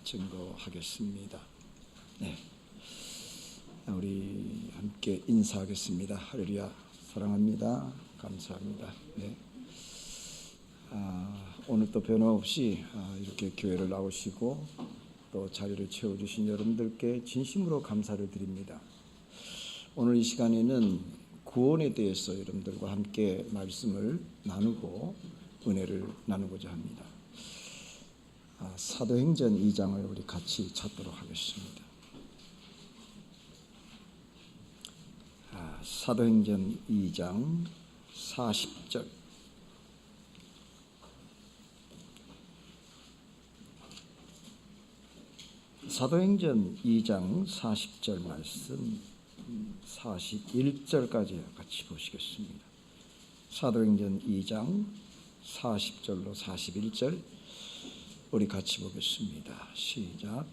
증거하겠습니다. 네, 우리 함께 인사하겠습니다. 할렐루야. 사랑합니다. 감사합니다. 네. 오늘 또 변함없이 이렇게 교회를 나오시고 또 자리를 채워주신 여러분들께 진심으로 감사를 드립니다. 오늘 이 시간에는 구원에 대해서 여러분들과 함께 말씀을 나누고 은혜를 나누고자 합니다. 사도행전 2장을 우리 같이 찾도록 하겠습니다. 사도행전 2장 40절. 사도행전 2장 40절 말씀 41절까지 같이 보시겠습니다. 사도행전 2장 40절로 41절 우리 같이 보겠습니다. 시작.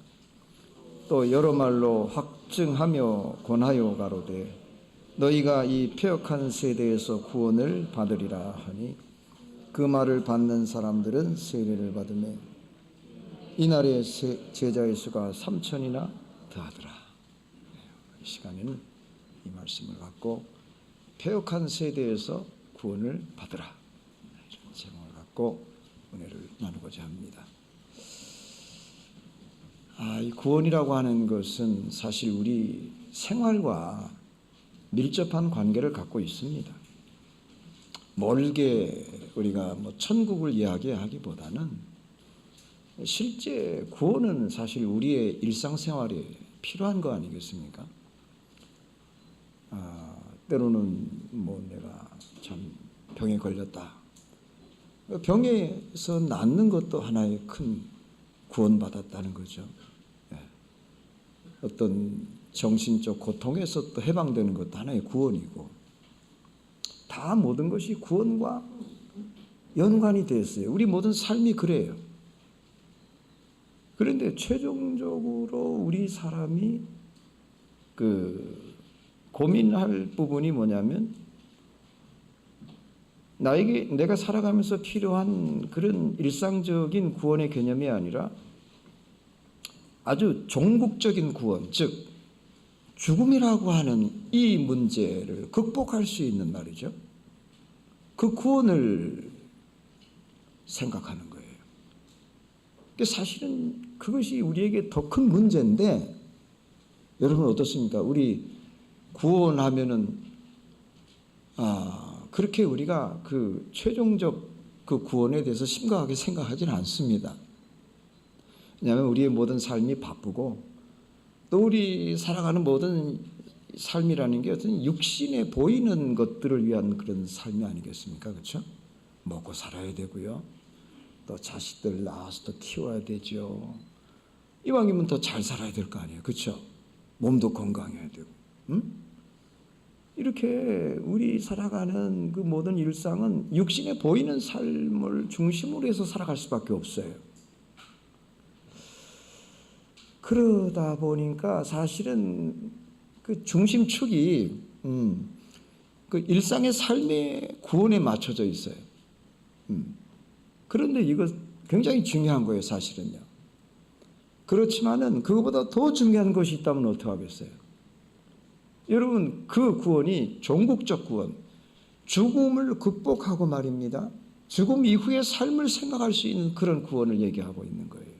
또 여러 말로 확증하며 권하여 가로되 너희가 이 패역한 세대에서 구원을 받으리라 하니 그 말을 받는 사람들은 세례를 받으며 이날에 제자의 수가 3,000이나 더하더라. 이 시간에는 이 말씀을 갖고 패역한 세대에서 구원을 받으라 이런 제목을 갖고 은혜를 나누고자 합니다. 이 구원이라고 하는 것은 사실 우리 생활과 밀접한 관계를 갖고 있습니다. 멀게 우리가 천국을 이야기하기보다는 실제 구원은 사실 우리의 일상생활에 필요한 거 아니겠습니까? 때로는 내가 참 병에 걸렸다. 병에서 낫는 것도 하나의 큰 구원받았다는 거죠. 어떤 정신적 고통에서 또 해방되는 것도 하나의 구원이고, 다 모든 것이 구원과 연관이 되어 있어요. 우리 모든 삶이 그래요. 그런데 최종적으로 우리 사람이 고민할 부분이 뭐냐면, 내가 살아가면서 필요한 그런 일상적인 구원의 개념이 아니라 아주 종국적인 구원, 즉 죽음이라고 하는 이 문제를 극복할 수 있는 말이죠. 그 구원을 생각하는 거예요. 사실은 그것이 우리에게 더 큰 문제인데, 여러분 어떻습니까? 우리 구원하면은 그렇게 우리가 그 최종적 그 구원에 대해서 심각하게 생각하지는 않습니다. 왜냐하면 우리의 모든 삶이 바쁘고, 또 우리 살아가는 모든 삶이라는 게 어떤 육신에 보이는 것들을 위한 그런 삶이 아니겠습니까? 그렇죠? 먹고 살아야 되고요. 또 자식들 낳아서 또 키워야 되죠. 이왕이면 더 잘 살아야 될 거 아니에요. 그렇죠? 몸도 건강해야 되고. 이렇게 우리 살아가는 그 모든 일상은 육신에 보이는 삶을 중심으로 해서 살아갈 수밖에 없어요. 그러다 보니까 사실은 그 중심축이 그 일상의 삶의 구원에 맞춰져 있어요. 그런데 이거 굉장히 중요한 거예요, 사실은요. 그렇지만은 그거보다 더 중요한 것이 있다면 어떻게 하겠어요? 여러분, 그 구원이 종국적 구원, 죽음을 극복하고 말입니다. 죽음 이후의 삶을 생각할 수 있는 그런 구원을 얘기하고 있는 거예요.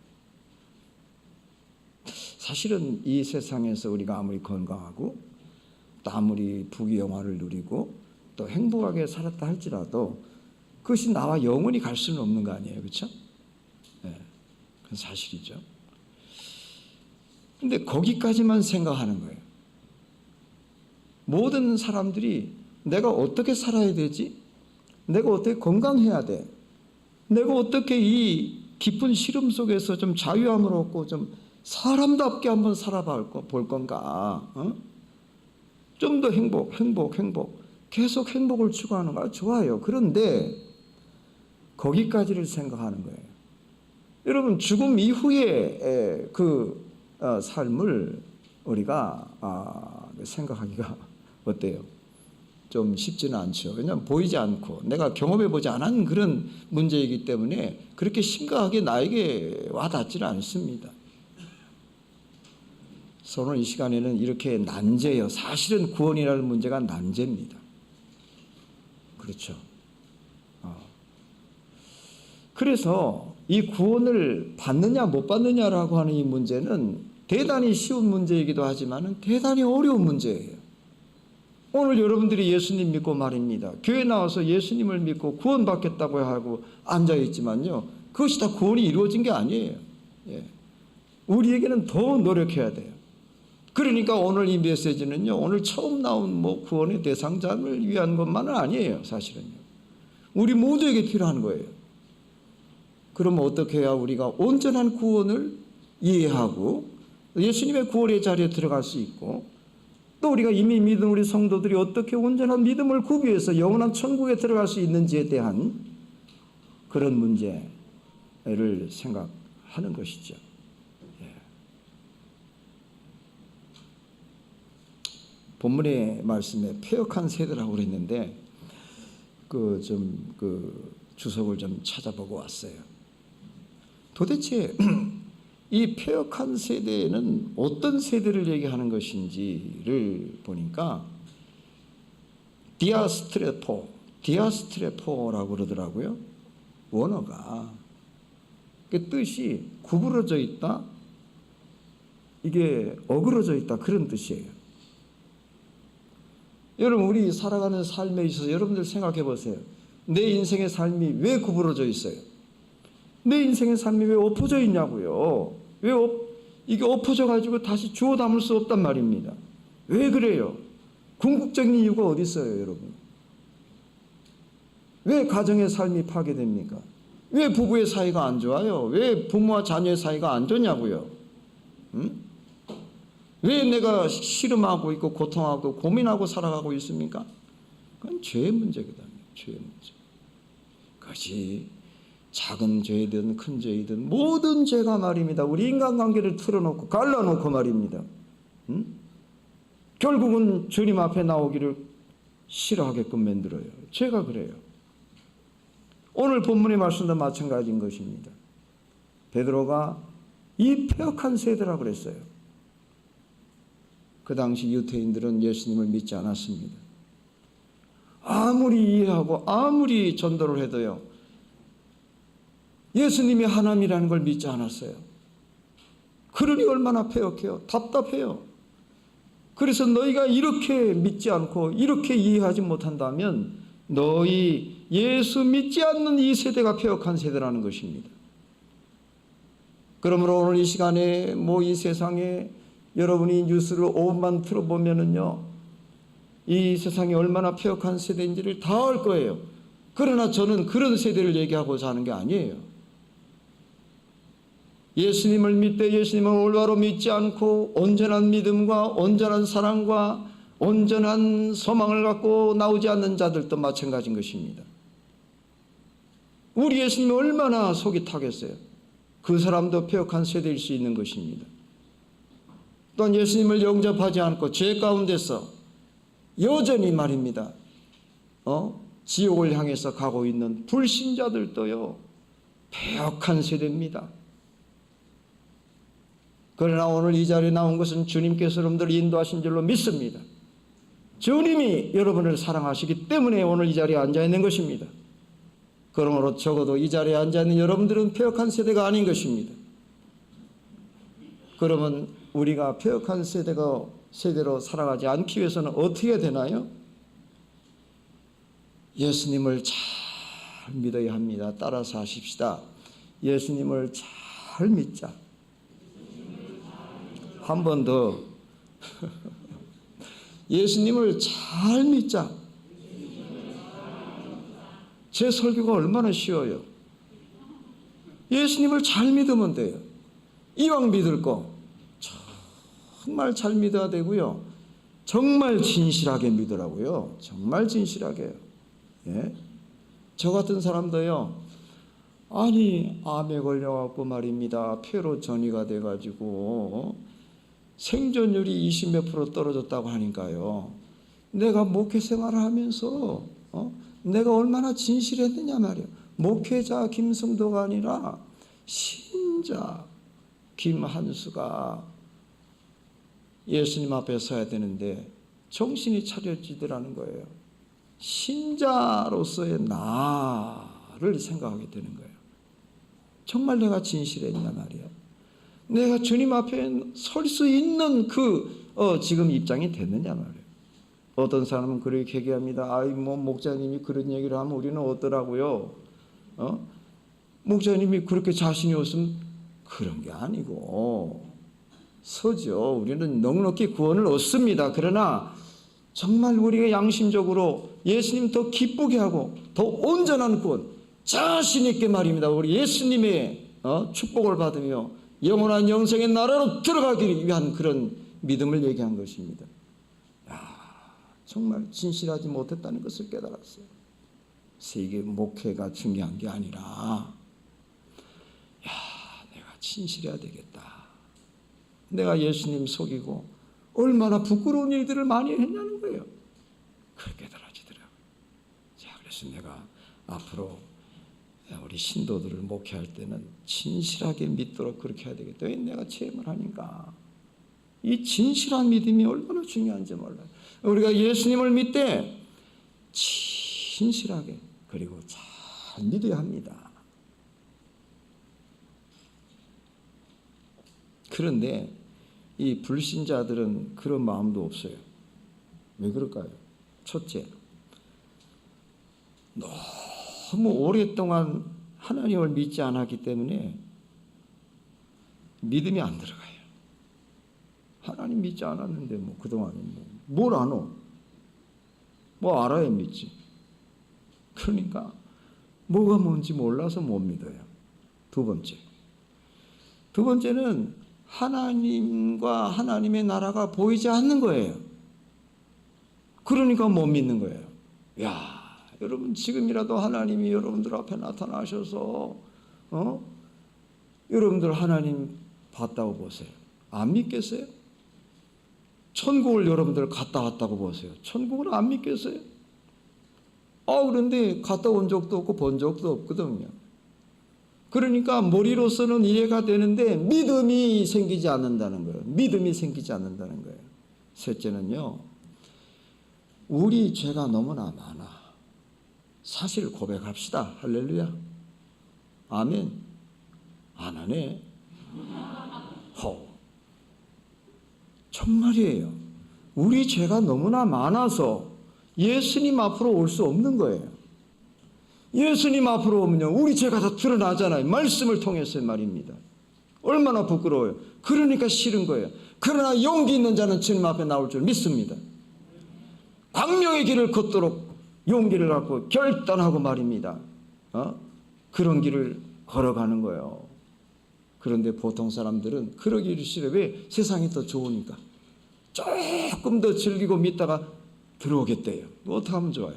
사실은 이 세상에서 우리가 아무리 건강하고 또 아무리 부귀영화를 누리고 또 행복하게 살았다 할지라도 그것이 나와 영원히 갈 수는 없는 거 아니에요. 그렇죠? 네, 그건 사실이죠. 근데 거기까지만 생각하는 거예요. 모든 사람들이 내가 어떻게 살아야 되지? 내가 어떻게 건강해야 돼? 내가 어떻게 이 깊은 시름 속에서 좀 자유함을 얻고 좀 사람답게 한번 살아볼 건가? 좀 더 행복. 계속 행복을 추구하는 거 좋아요. 그런데 거기까지를 생각하는 거예요. 여러분, 죽음 이후의 그 삶을 우리가 생각하기가 어때요? 좀 쉽지는 않죠. 왜냐하면 보이지 않고 내가 경험해보지 않은 그런 문제이기 때문에 그렇게 심각하게 나에게 와닿지는 않습니다. 그래서 오늘 이 시간에는 이렇게 난제예요. 사실은 구원이라는 문제가 난제입니다. 그렇죠. 그래서 이 구원을 받느냐 못 받느냐라고 하는 이 문제는 대단히 쉬운 문제이기도 하지만 대단히 어려운 문제예요. 오늘 여러분들이 예수님 믿고 말입니다. 교회 나와서 예수님을 믿고 구원받겠다고 하고 앉아있지만요, 그것이 다 구원이 이루어진 게 아니에요. 예. 우리에게는 더 노력해야 돼요. 그러니까 오늘 이 메시지는요, 오늘 처음 나온 뭐 구원의 대상자를 위한 것만은 아니에요. 사실은요, 우리 모두에게 필요한 거예요. 그러면 어떻게 해야 우리가 온전한 구원을 이해하고 예수님의 구원의 자리에 들어갈 수 있고, 또 우리가 이미 믿은 우리 성도들이 어떻게 온전한 믿음을 구비해서 영원한 천국에 들어갈 수 있는지에 대한 그런 문제를 생각하는 것이죠. 예. 본문의 말씀에 패역한 세대라고 그랬는데 그 주석을 좀 찾아보고 왔어요. 도대체 이 패역한 세대는 어떤 세대를 얘기하는 것인지를 보니까 디아스트레포라고 그러더라고요. 원어가. 그 뜻이 구부러져 있다, 이게 어그러져 있다, 그런 뜻이에요. 여러분, 우리 살아가는 삶에 있어서 여러분들 생각해 보세요. 내 인생의 삶이 왜 구부러져 있어요? 내 인생의 삶이 왜 엎어져 있냐고요. 왜 이게 엎어져 가지고 다시 주워 담을 수 없단 말입니다. 왜 그래요? 궁극적인 이유가 어디 있어요, 여러분? 왜 가정의 삶이 파괴됩니까? 왜 부부의 사이가 안 좋아요? 왜 부모와 자녀의 사이가 안 좋냐고요? 응? 왜 내가 씨름하고 있고 고통하고 고민하고 살아가고 있습니까? 그건 죄의 문제거든요. 죄의 문제. 그것이 작은 죄이든 큰 죄이든 모든 죄가 말입니다, 우리 인간관계를 틀어놓고 갈라놓고 말입니다. 응? 결국은 주님 앞에 나오기를 싫어하게끔 만들어요. 죄가 그래요. 오늘 본문의 말씀도 마찬가지인 것입니다. 베드로가 이 패역한 세대라고 그랬어요. 그 당시 유대인들은 예수님을 믿지 않았습니다. 아무리 이해하고 아무리 전도를 해도요, 예수님이 하나님이라는 걸 믿지 않았어요. 그러니 얼마나 패역해요. 답답해요. 그래서 너희가 이렇게 믿지 않고 이렇게 이해하지 못한다면 너희 예수 믿지 않는 이 세대가 패역한 세대라는 것입니다. 그러므로 오늘 이 시간에 뭐 이 세상에 여러분이 뉴스를 5분만 틀어보면은요, 이 세상이 얼마나 패역한 세대인지를 다 알 거예요. 그러나 저는 그런 세대를 얘기하고자 하는 게 아니에요. 예수님을 믿되 예수님을 올바로 믿지 않고 온전한 믿음과 온전한 사랑과 온전한 소망을 갖고 나오지 않는 자들도 마찬가지인 것입니다. 우리 예수님이 얼마나 속이 타겠어요. 그 사람도 패역한 세대일 수 있는 것입니다. 또한 예수님을 영접하지 않고 죄 가운데서 여전히 말입니다, 지옥을 향해서 가고 있는 불신자들도요, 패역한 세대입니다. 그러나 오늘 이 자리에 나온 것은 주님께서 여러분들을 인도하신 줄로 믿습니다. 주님이 여러분을 사랑하시기 때문에 오늘 이 자리에 앉아있는 것입니다. 그러므로 적어도 이 자리에 앉아있는 여러분들은 패역한 세대가 아닌 것입니다. 그러면 우리가 패역한 세대로 살아가지 않기 위해서는 어떻게 해야 되나요? 예수님을 잘 믿어야 합니다. 따라서 하십시다. 예수님을 잘 믿자. 한 번 더. 예수님을 잘 믿자. 제 설교가 얼마나 쉬워요. 예수님을 잘 믿으면 돼요. 이왕 믿을 거 정말 잘 믿어야 되고요, 정말 진실하게 믿으라고요. 정말 진실하게. 예? 저 같은 사람도요, 아니 암에 걸려갖고 말입니다, 폐로 전이가 돼가지고 생존율이 20몇 프로 떨어졌다고 하니까요, 내가 목회 생활을 하면서 내가 얼마나 진실했느냐 말이에요. 목회자 김성도가 아니라 신자 김한수가 예수님 앞에 서야 되는데 정신이 차려지더라는 거예요. 신자로서의 나를 생각하게 되는 거예요. 정말 내가 진실했냐 말이야. 내가 주님 앞에 설 수 있는 지금 입장이 됐느냐 말이에요. 어떤 사람은 그렇게 얘기합니다. 아이 뭐 목사님이 그런 얘기를 하면 우리는 어떠라고요? 목사님이 그렇게 자신이 없으면 그런 게 아니고 서죠. 우리는 넉넉히 구원을 얻습니다. 그러나 정말 우리가 양심적으로 예수님 더 기쁘게 하고 더 온전한 구원, 자신 있게 말입니다. 우리 예수님의 축복을 받으며 영원한 영생의 나라로 들어가기 위한 그런 믿음을 얘기한 것입니다. 정말 진실하지 못했다는 것을 깨달았어요. 세계 목회가 중요한 게 아니라 내가 진실해야 되겠다. 내가 예수님 속이고 얼마나 부끄러운 일들을 많이 했냐는 거예요. 그렇게 깨달아지더라고요. 자, 그래서 내가 앞으로 우리 신도들을 목회할 때는 진실하게 믿도록 그렇게 해야 되겠다. 왜 내가 체험을 하니까. 이 진실한 믿음이 얼마나 중요한지 몰라요. 우리가 예수님을 믿되 진실하게 그리고 잘 믿어야 합니다. 그런데 이 불신자들은 그런 마음도 없어요. 왜 그럴까요? 첫째, 너무 오랫동안 하나님을 믿지 않았기 때문에 믿음이 안 들어가요. 하나님 믿지 않았는데 그동안은 뭘 아노? 뭐 알아야 믿지. 그러니까 뭐가 뭔지 몰라서 못 믿어요. 두 번째는 하나님과 하나님의 나라가 보이지 않는 거예요. 그러니까 못 믿는 거예요. 여러분 지금이라도 하나님이 여러분들 앞에 나타나셔서 여러분들 하나님 봤다고 보세요. 안 믿겠어요? 천국을 여러분들 갔다 왔다고 보세요. 천국을 안 믿겠어요? 그런데 갔다 온 적도 없고 본 적도 없거든요. 그러니까 머리로서는 이해가 되는데 믿음이 생기지 않는다는 거예요. 믿음이 생기지 않는다는 거예요. 셋째는요, 우리 죄가 너무나 많아. 사실 고백합시다. 할렐루야. 아멘. 안 하네. 정말이에요. 우리 죄가 너무나 많아서 예수님 앞으로 올 수 없는 거예요. 예수님 앞으로 오면요, 우리 죄가 다 드러나잖아요. 말씀을 통해서 말입니다. 얼마나 부끄러워요. 그러니까 싫은 거예요. 그러나 용기 있는 자는 주님 앞에 나올 줄 믿습니다. 광명의 길을 걷도록 용기를 갖고 결단하고 말입니다. 그런 길을 걸어가는 거예요. 그런데 보통 사람들은 그러기를 싫어요. 왜? 세상이 더 좋으니까. 조금 더 즐기고 믿다가 들어오겠대요. 어떻게 하면 좋아요?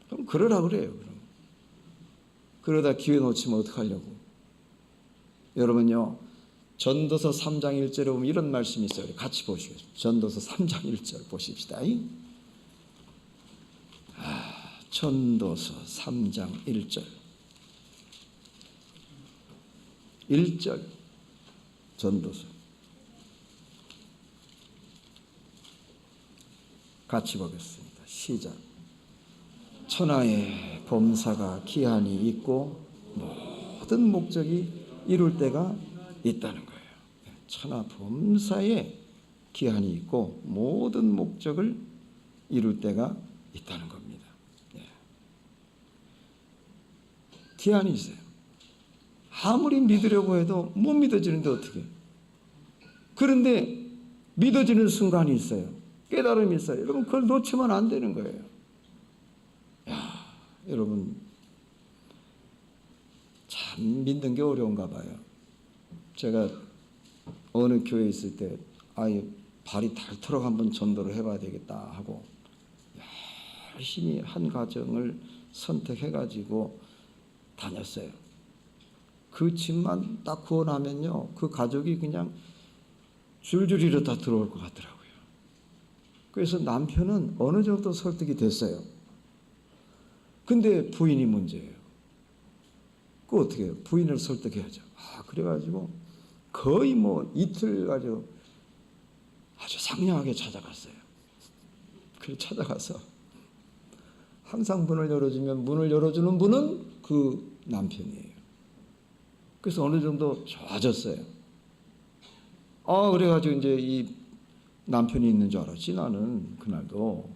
그럼 그러라 그래요. 그럼. 그러다 기회 놓치면 어떡하려고. 여러분요, 전도서 3장 1절에 보면 이런 말씀이 있어요. 같이 보시겠습니다. 전도서 3장 1절 보십시다. 전도서 3장 1절. 1절 전도서 같이 보겠습니다. 시작. 천하의 범사가 기한이 있고 모든 목적이 이룰 때가 있다는 거예요. 천하 범사에 기한이 있고 모든 목적을 이룰 때가 있다는 겁니다. 기한이 있어요. 아무리 믿으려고 해도 못 믿어지는데 어떻게? 그런데 믿어지는 순간이 있어요. 깨달음이 있어요. 여러분 그걸 놓치면 안 되는 거예요. 여러분 참 믿는 게 어려운가 봐요. 제가 어느 교회에 있을 때 발이 닳도록 한번 전도를 해봐야 되겠다 하고 열심히 한 가정을 선택해가지고 다녔어요. 그 집만 딱 구원하면요, 그 가족이 그냥 줄줄이 다 들어올 것 같더라고요. 그래서 남편은 어느 정도 설득이 됐어요. 근데 부인이 문제예요. 그 어떻게 해요? 부인을 설득해야죠. 그래가지고 거의 이틀 가지고 아주 상냥하게 찾아갔어요. 그래 찾아가서 항상 문을 열어주면 문을 열어주는 분은 그 남편이에요. 그래서 어느 정도 좋아졌어요. 그래가지고 이제 이 남편이 있는 줄 알았지 나는 그날도.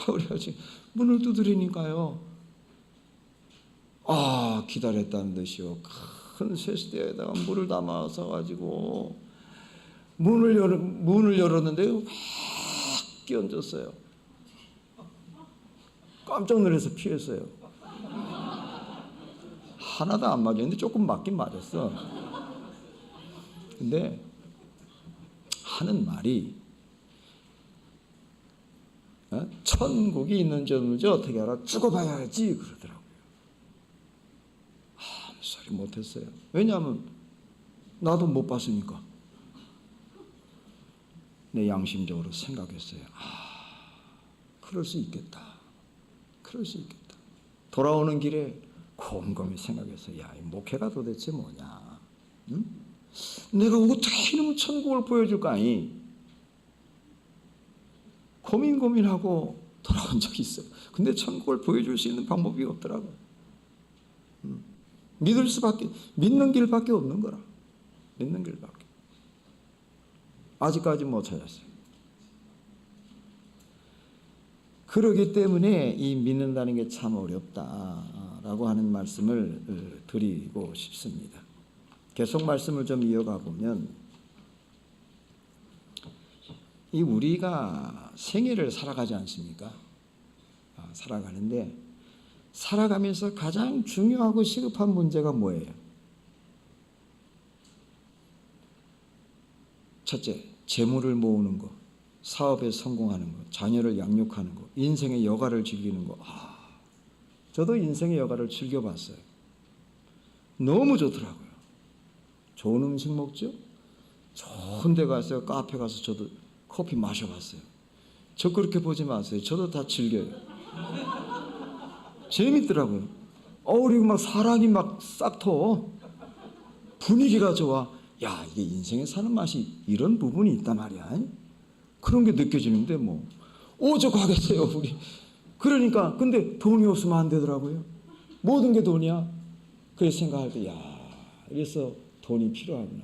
그래가지고 문을 두드리니까요. 기다렸다는 듯이요. 큰 세수대에다가 물을 담아서 가지고 문을 열었는데 막 끼얹었어요. 깜짝 놀라서 피했어요. 하나도 안 맞았는데 조금 맞긴 맞았어. 근데 하는 말이 천국이 있는지 없는지 어떻게 알아? 죽어봐야지 그러더라고요. 아무 소리 못했어요. 왜냐하면 나도 못 봤으니까. 내 양심적으로 생각했어요. 그럴 수 있겠다. 그럴 수 있겠다. 돌아오는 길에 곰곰이 생각했어요. 야, 이 목회가 도대체 뭐냐? 응? 내가 어떻게 이놈의 천국을 보여줄까? 아니 고민하고 돌아온 적이 있어요. 근데 천국을 보여줄 수 있는 방법이 없더라고요. 믿는 길밖에 없는 거라. 믿는 길밖에. 아직까지 못 찾았어요. 그러기 때문에 이 믿는다는 게 참 어렵다라고 하는 말씀을 드리고 싶습니다. 계속 말씀을 좀 이어가 보면 이 우리가 생애를 살아가지 않습니까? 살아가는데 살아가면서 가장 중요하고 시급한 문제가 뭐예요? 첫째, 재물을 모으는 거, 사업에 성공하는 거, 자녀를 양육하는 거, 인생의 여가를 즐기는 거. 저도 인생의 여가를 즐겨봤어요. 너무 좋더라고요. 좋은 음식 먹죠? 좋은 데 가서 카페 가서 저도 커피 마셔봤어요. 저 그렇게 보지 마세요. 저도 다 즐겨요. 재밌더라고요. 그리고 막 사랑이 막 싹터 분위기가 좋아. 야, 이게 인생에 사는 맛이 이런 부분이 있단 말이야. 그런 게 느껴지는데 저 가겠어요 우리. 그러니까 근데 돈이 없으면 안 되더라고요. 모든 게 돈이야. 그래서 생각할 때 그래서 돈이 필요하구나.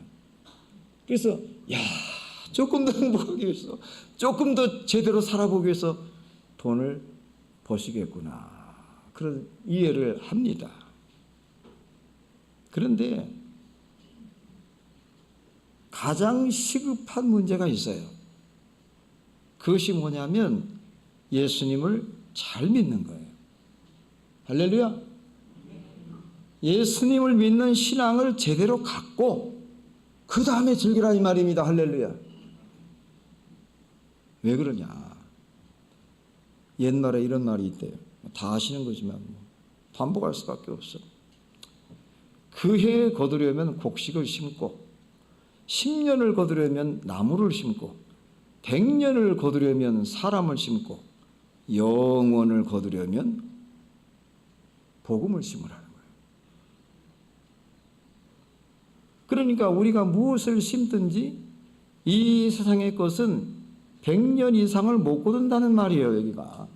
그래서 조금 더 행복하기 위해서, 조금 더 제대로 살아보기 위해서 돈을 버시겠구나. 그런 이해를 합니다. 그런데 가장 시급한 문제가 있어요. 그것이 뭐냐면 예수님을 잘 믿는 거예요. 할렐루야. 예수님을 믿는 신앙을 제대로 갖고 그 다음에 즐기라 이 말입니다. 할렐루야. 왜 그러냐? 옛날에 이런 말이 있대요. 다 아시는 거지만 반복할 수밖에 없어. 그 해에 거두려면 곡식을 심고 10년을 거두려면 나무를 심고 100년을 거두려면 사람을 심고 영원을 거두려면 복음을 심으라는 거예요. 그러니까 우리가 무엇을 심든지 이 세상의 것은 100년 이상을 못 거둔다는 말이에요. 여기가.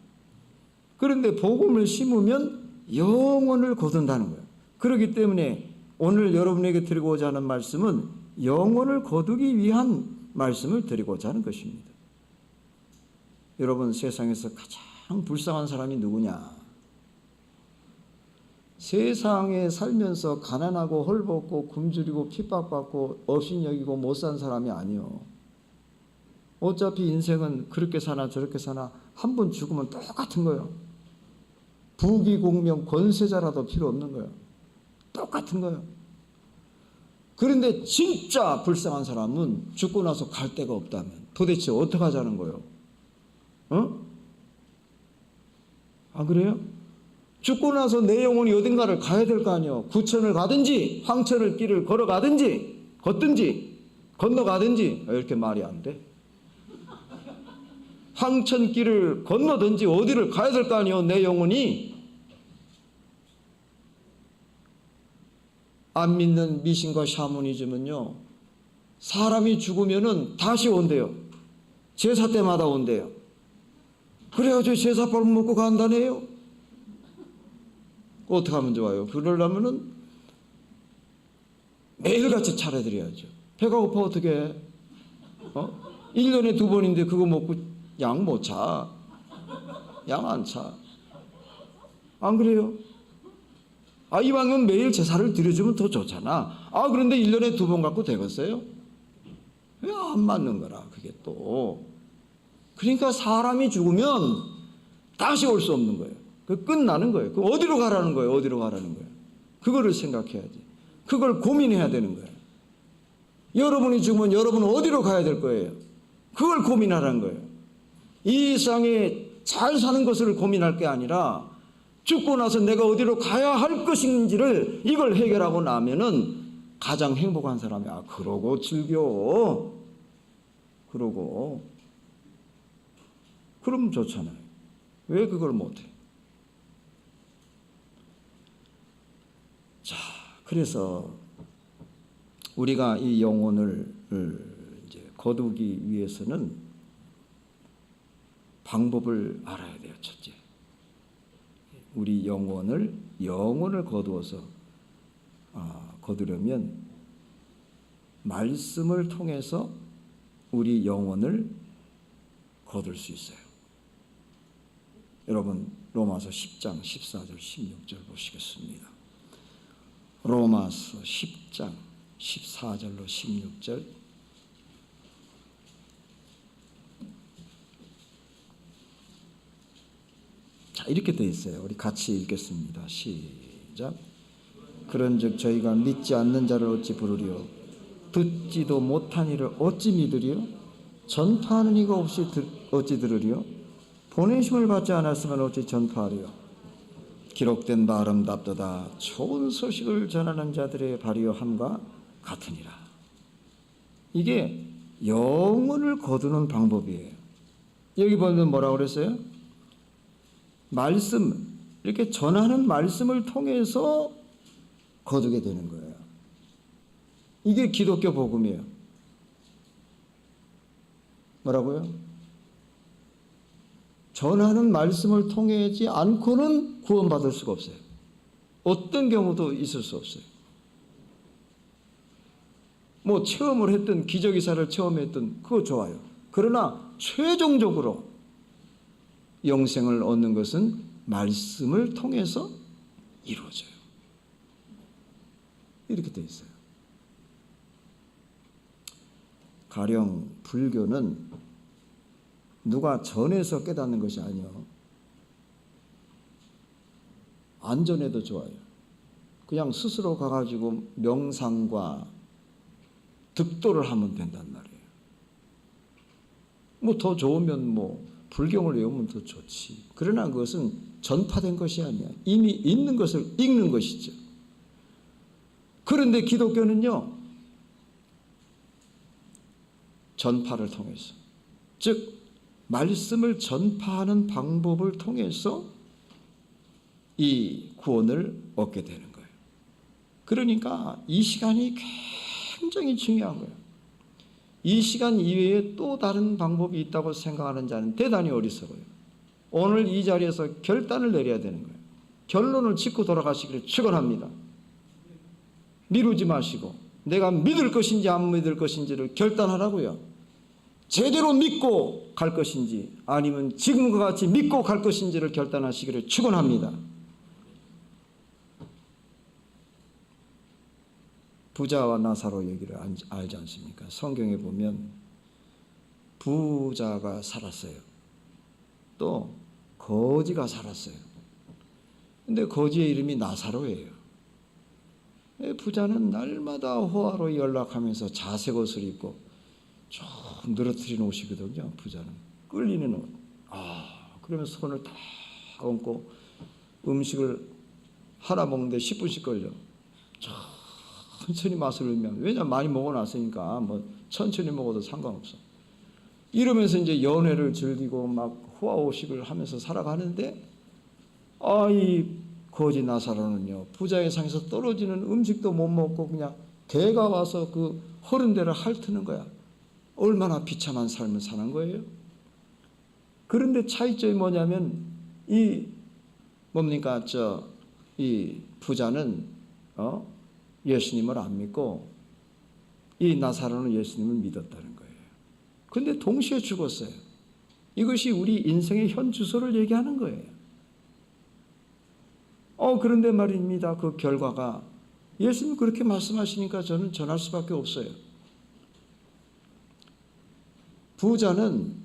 그런데 복음을 심으면 영원을 거둔다는 거예요. 그렇기 때문에 오늘 여러분에게 드리고자 하는 말씀은 영원을 거두기 위한 말씀을 드리고자 하는 것입니다. 여러분, 세상에서 가장 불쌍한 사람이 누구냐? 세상에 살면서 가난하고 헐벗고 굶주리고 핍박받고 업신여기고 못 산 사람이 아니요. 어차피 인생은 그렇게 사나 저렇게 사나 한 번 죽으면 똑같은 거예요. 부귀공명 권세자라도 필요 없는 거예요. 똑같은 거예요. 그런데 진짜 불쌍한 사람은 죽고 나서 갈 데가 없다면 도대체 어떻게 하자는 거예요? 안 그래요? 죽고 나서 내 영혼이 어딘가를 가야 될 거 아니에요. 구천을 가든지 황천을 길을 걷든지 건너가든지 이렇게 말이 안 돼. 황천길을 건너든지 어디를 가야 될 거 아니에요. 내 영혼이. 안 믿는 미신과 샤머니즘은요, 사람이 죽으면은 다시 온대요. 제사 때마다 온대요. 그래가지고 제사밥 먹고 간다네요. 어떻게 하면 좋아요? 그러려면은 매일같이 차려드려야죠. 배가 고파 어떻게 해? 1년에 2번인데 그거 먹고 양 못 차. 양 안 차. 안 그래요? 이왕이면 매일 제사를 드려주면 더 좋잖아. 그런데 1년에 2번 갖고 되겠어요? 왜 안 맞는 거라 그게 또. 그러니까 사람이 죽으면 다시 올 수 없는 거예요. 그 끝나는 거예요. 그 어디로 가라는 거예요? 어디로 가라는 거예요? 그거를 생각해야지. 그걸 고민해야 되는 거예요. 여러분이 죽으면 여러분은 어디로 가야 될 거예요? 그걸 고민하라는 거예요. 이 세상에 잘 사는 것을 고민할 게 아니라 죽고 나서 내가 어디로 가야 할 것인지를 이걸 해결하고 나면은 가장 행복한 사람이 그러고 즐겨. 그러고 그럼 좋잖아요. 왜 그걸 못해? 자, 그래서 우리가 이 영혼을 이제 거두기 위해서는 방법을 알아야 돼요. 첫째, 우리 영혼을 거두어서 거두려면 말씀을 통해서 우리 영혼을 거둘 수 있어요. 여러분 로마서 10장 14절 16절 보시겠습니다. 로마서 10장 14절로 16절. 자, 이렇게 되어 있어요. 우리 같이 읽겠습니다. 시작. 그런즉 저희가 믿지 않는 자를 어찌 부르리요? 듣지도 못한 이를 어찌 믿으리요? 전파하는 이가 없이 어찌 들으리요? 보내심을 받지 않았으면 어찌 전파하리요? 기록된 바 아름답도다. 좋은 소식을 전하는 자들의 발이요 함과 같으니라. 이게 영혼을 거두는 방법이에요. 여기 보면 뭐라고 그랬어요? 말씀, 이렇게 전하는 말씀을 통해서 거두게 되는 거예요. 이게 기독교 복음이에요. 뭐라고요? 전하는 말씀을 통하지 않고는 구원받을 수가 없어요. 어떤 경우도 있을 수 없어요. 뭐 체험을 했든 기적의사를 체험했든 그거 좋아요. 그러나 최종적으로 영생을 얻는 것은 말씀을 통해서 이루어져요. 이렇게 되어 있어요. 가령 불교는 누가 전해서 깨닫는 것이 아니요. 안 전해도 좋아요. 그냥 스스로 가가지고 명상과 득도를 하면 된단 말이에요. 뭐 더 좋으면 뭐 불경을 외우면 더 좋지. 그러나 그것은 전파된 것이 아니야. 이미 있는 것을 읽는 것이죠. 그런데 기독교는요, 전파를 통해서, 즉 말씀을 전파하는 방법을 통해서 이 구원을 얻게 되는 거예요. 그러니까 이 시간이 굉장히 중요한 거예요. 이 시간 이외에 또 다른 방법이 있다고 생각하는 자는 대단히 어리석어요. 오늘 이 자리에서 결단을 내려야 되는 거예요. 결론을 짓고 돌아가시기를 축원합니다. 미루지 마시고 내가 믿을 것인지 안 믿을 것인지를 결단하라고요. 제대로 믿고 갈 것인지 아니면 지금과 같이 믿고 갈 것인지를 결단하시기를 축원합니다. 부자와 나사로 얘기를 알지 않습니까? 성경에 보면 부자가 살았어요. 또 거지가 살았어요. 근데 거지의 이름이 나사로예요. 부자는 날마다 호화로 연락하면서 자색 옷을 입고 좀 늘어뜨린 옷이거든요. 부자는 끌리는 옷. 그러면 손을 다 얹고 음식을 하나 먹는데 10분씩 걸려. 천천히 맛을 의미하면, 왜냐면 많이 먹어놨으니까 뭐 천천히 먹어도 상관없어. 이러면서 이제 연애를 즐기고 막 호화호식을 하면서 살아가는데, 이 거지 나사로는요, 부자의 상에서 떨어지는 음식도 못 먹고 그냥 개가 와서 그 허른 데를 핥는 거야. 얼마나 비참한 삶을 사는 거예요. 그런데 차이점이 뭐냐면 이 뭡니까 이 부자는 예수님을 안 믿고 이 나사로는 예수님을 믿었다는 거예요. 근데 동시에 죽었어요. 이것이 우리 인생의 현 주소를 얘기하는 거예요. 그런데 말입니다. 그 결과가 예수님 그렇게 말씀하시니까 저는 전할 수밖에 없어요. 부자는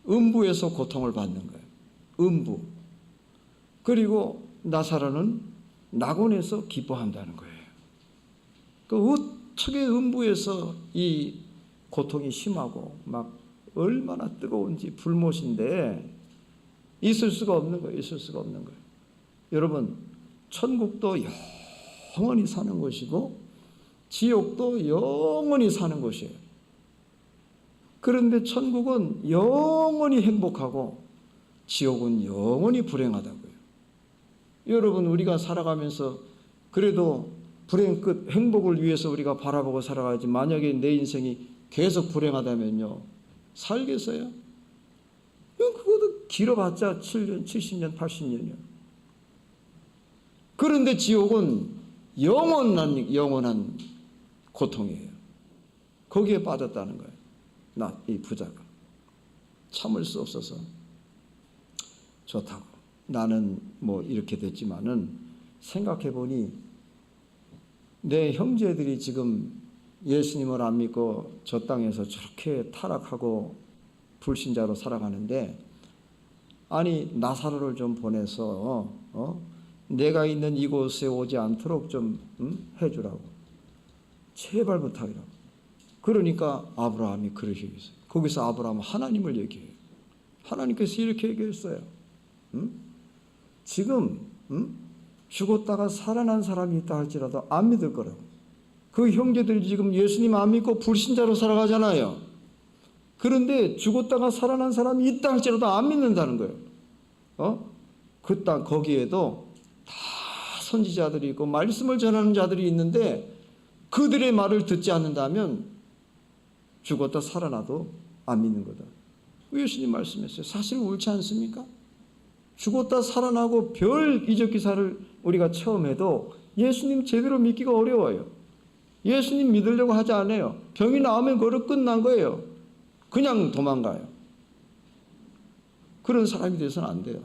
음부에서 고통을 받는 거예요. 음부. 그리고 나사로는 낙원에서 기뻐한다는 거예요. 그 어떻게 음부에서 이 고통이 심하고 막 얼마나 뜨거운지 불못인데 있을 수가 없는 거예요. 있을 수가 없는 거예요. 여러분, 천국도 영원히 사는 곳이고 지옥도 영원히 사는 곳이에요. 그런데 천국은 영원히 행복하고 지옥은 영원히 불행하다고요. 여러분, 우리가 살아가면서 그래도 불행 끝 행복을 위해서 우리가 바라보고 살아가야지, 만약에 내 인생이 계속 불행하다면요, 살겠어요? 그것도 길어봤자 7년, 70년, 80년이요. 그런데 지옥은 영원한 고통이에요. 거기에 빠졌다는 거예요. 이 부자가 참을 수 없어서 좋다고. 나는 뭐 이렇게 됐지만은 생각해 보니 내 형제들이 지금 예수님을 안 믿고 저 땅에서 저렇게 타락하고 불신자로 살아가는데, 아니 나사로를 좀 보내서 내가 있는 이곳에 오지 않도록 좀 해주라고, 제발 부탁이라고. 그러니까 아브라함이 그러시고 있어요. 거기서 아브라함은 하나님을 얘기해요. 하나님께서 이렇게 얘기했어요. 지금 죽었다가 살아난 사람이 있다 할지라도 안 믿을 거라고. 그 형제들이 지금 예수님 안 믿고 불신자로 살아가잖아요. 그런데 죽었다가 살아난 사람이 있다 할지라도 안 믿는다는 거예요. 그 땅 거기에도 다 선지자들이 있고 말씀을 전하는 자들이 있는데 그들의 말을 듣지 않는다면 죽었다 살아나도 안 믿는 거다. 예수님 말씀했어요. 사실 옳지 않습니까? 죽었다 살아나고 별 이적 기사를 우리가 처음 해도 예수님 제대로 믿기가 어려워요. 예수님 믿으려고 하지 않아요. 병이 나오면 그걸로 끝난 거예요. 그냥 도망가요. 그런 사람이 돼서는 안 돼요.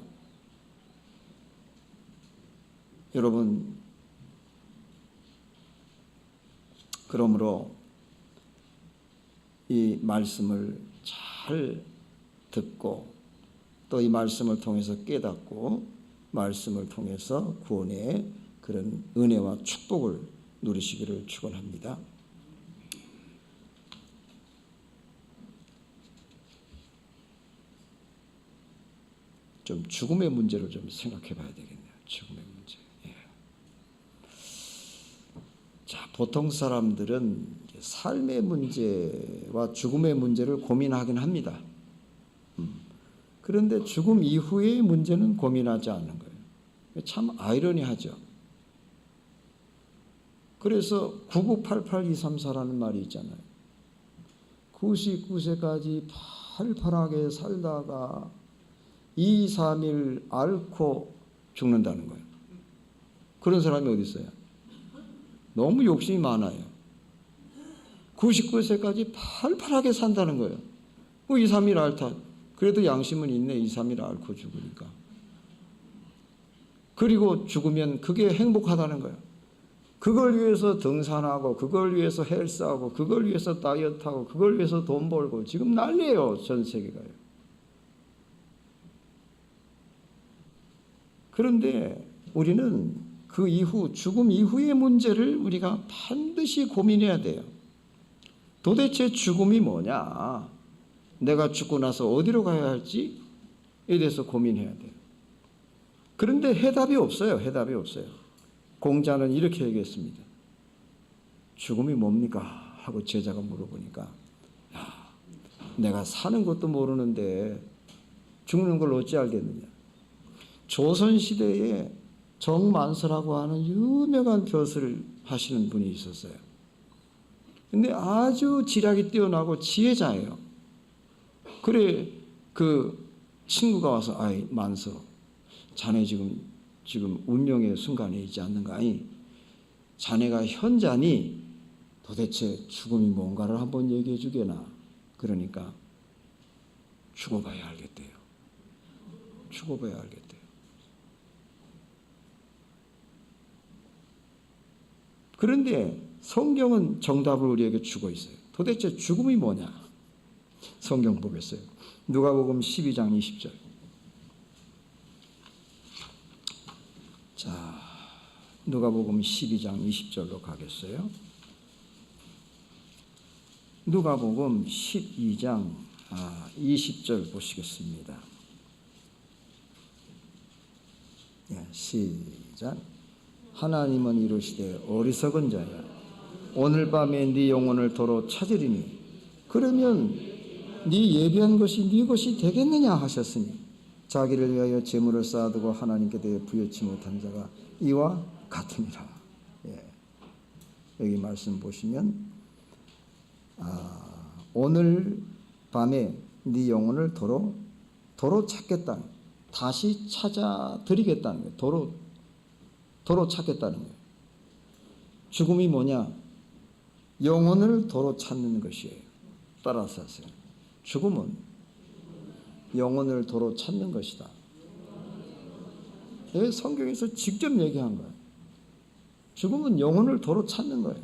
여러분, 그러므로 이 말씀을 잘 듣고 또 이 말씀을 통해서 깨닫고 말씀을 통해서 구원의 그런 은혜와 축복을 누리시기를 축원합니다. 좀 죽음의 문제를 좀 생각해 봐야 되겠네요. 죽음의 문제. 예. 자, 보통 사람들은 삶의 문제와 죽음의 문제를 고민하긴 합니다. 그런데 죽음 이후의 문제는 고민하지 않는 거예요. 참 아이러니하죠. 그래서 9988-234라는 말이 있잖아요. 99세까지 팔팔하게 살다가 2, 3일 앓고 죽는다는 거예요. 그런 사람이 어디 있어요? 너무 욕심이 많아요. 99세까지 팔팔하게 산다는 거예요. 2, 3일 앓다. 그래도 양심은 있네. 2, 3일 앓고 죽으니까. 그리고 죽으면 그게 행복하다는 거예요. 그걸 위해서 등산하고 그걸 위해서 헬스하고 그걸 위해서 다이어트하고 그걸 위해서 돈 벌고 지금 난리예요. 전 세계가요. 그런데 우리는 그 이후, 죽음 이후의 문제를 우리가 반드시 고민해야 돼요. 도대체 죽음이 뭐냐? 내가 죽고 나서 어디로 가야 할지에 대해서 고민해야 돼요. 그런데 해답이 없어요. 해답이 없어요. 공자는 이렇게 얘기했습니다. 죽음이 뭡니까? 하고 제자가 물어보니까, 야, 내가 사는 것도 모르는데 죽는 걸 어찌 알겠느냐. 조선시대에 정만서라고 하는 유명한 벼슬을 하시는 분이 있었어요. 근데 아주 지략이 뛰어나고 지혜자예요. 그래 그 친구가 와서 아이 만서 자네 지금 운명의 순간에 있지 않는가? 아니 자네가 현자니 도대체 죽음이 뭔가를 한번 얘기해 주게나. 그러니까 죽어봐야 알겠대요. 죽어봐야 알겠대요. 그런데 성경은 정답을 우리에게 주고 있어요. 도대체 죽음이 뭐냐? 성경 보겠어요. 누가복음 12장 20절. 자, 누가복음 12장 20절로 가겠어요. 누가복음 12장 20절 보시겠습니다. 시작. 하나님은 이르시되 어리석은 자야 오늘 밤에 네 영혼을 도로 찾으리니 그러면 네 예비한 것이 네 것이 되겠느냐 하셨으니 자기를 위하여 재물을 쌓아두고 하나님께 대해 부여치 못한 자가 이와 같으니라. 여기 말씀 보시면 오늘 밤에 네 영혼을 도로 찾겠다. 다시 찾아드리겠다는 거예요. 도로 찾겠다는 거예요. 죽음이 뭐냐? 영혼을 도로 찾는 것이에요. 따라서 하세요. 죽음은 영혼을 도로 찾는 것이다. 성경에서 직접 얘기한 거예요. 죽음은 영혼을 도로 찾는 거예요.